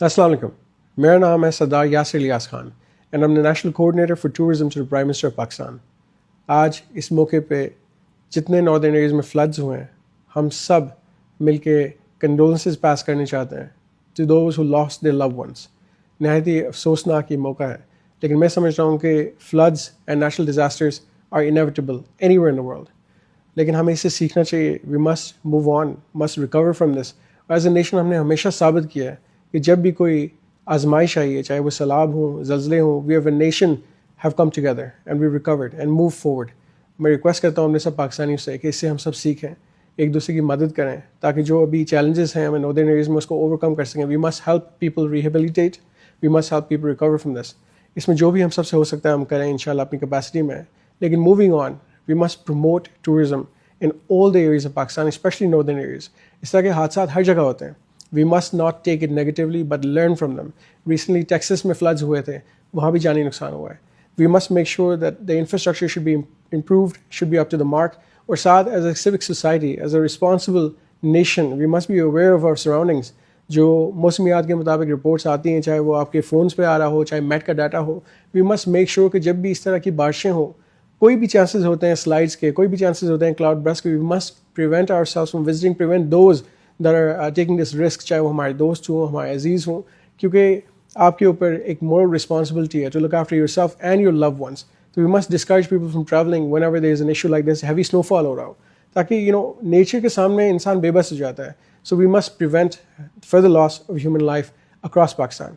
السلام علیکم. میرا نام ہے Sardar Yasir Ilyas Khan and am national coordinator for tourism to prime minister of Pakistan. آج اس موقع پہ جتنے ناردرن ایریز میں فلڈز ہوئے ہیں ہم سب مل کے کنڈولنسز پاس کرنے چاہتے ہیں to those who lost their love ones. نہایت ہی افسوسناک یہ موقع ہے، لیکن میں سمجھ رہا ہوں کہ floods and natural disasters are inevitable anywhere in the world, لیکن ہمیں اس سے سیکھنا چاہیے. We must move on, must recover from this. As a nation ہم نے ہمیشہ ثابت کیا ہے کہ جب بھی کوئی آزمائش آئی ہے، چاہے وہ سیلاب ہوں، زلزلے ہوں، we as a nation have come together and we recovered and move forward. میں ریکویسٹ کرتا ہوں اپنے سب پاکستانیوں سے کہ اس سے ہم سب سیکھیں، ایک دوسرے کی مدد کریں تاکہ جو ابھی چیلنجز ہیں ہمیں ناردرن ایریز میں اس کو اوور کم کر سکیں. We must help people rehabilitate, we must help people recover from this. اس میں جو بھی ہم سب سے ہو سکتا ہے ہم کریں انشاءاللہ اپنی کیپیسٹی میں. لیکن moving on, we must promote tourism in all the areas of Pakistan, especially northern areas. اس طرح کے حادثات ہر جگہ ہوتے ہیں. We must not take it negatively but learn from them. Recently Texas میں floods ہوئے تھے، وہاں بھی جانی نقصان ہوا ہے. We must make sure that the infrastructure should be improved, should be up to the mark. اور ساتھ as a civic society, as a responsible nation, we must be aware of our surroundings. جو موسمیات کے مطابق reports آتی ہیں، چاہے وہ آپ کے فونز پہ آ رہا ہو، چاہے میٹ کا data who, we must make sure کہ جب بھی اس طرح کی بارشیں ہوں، کوئی بھی چانسز ہوتے ہیں سلائڈس کے، کوئی بھی چانسز ہوتے ہیں کلاؤڈ برسٹ کے، we must prevent ourselves from visiting, prevent those that are taking this risk, چاہے وہ ہمارے دوست ہوں، ہمارے عزیز ہوں، کیونکہ آپ کے اوپر ایک مورل رسپانسبلٹی ہے to look after yourself and your love ones. تو we must discourage people from travelling whenever there is an issue like this, heavy snowfall ہو رہا ہو، تاکہ نیچر کے سامنے انسان بے بس ہو جاتا ہے. So we must prevent further loss of human life across Pakistan.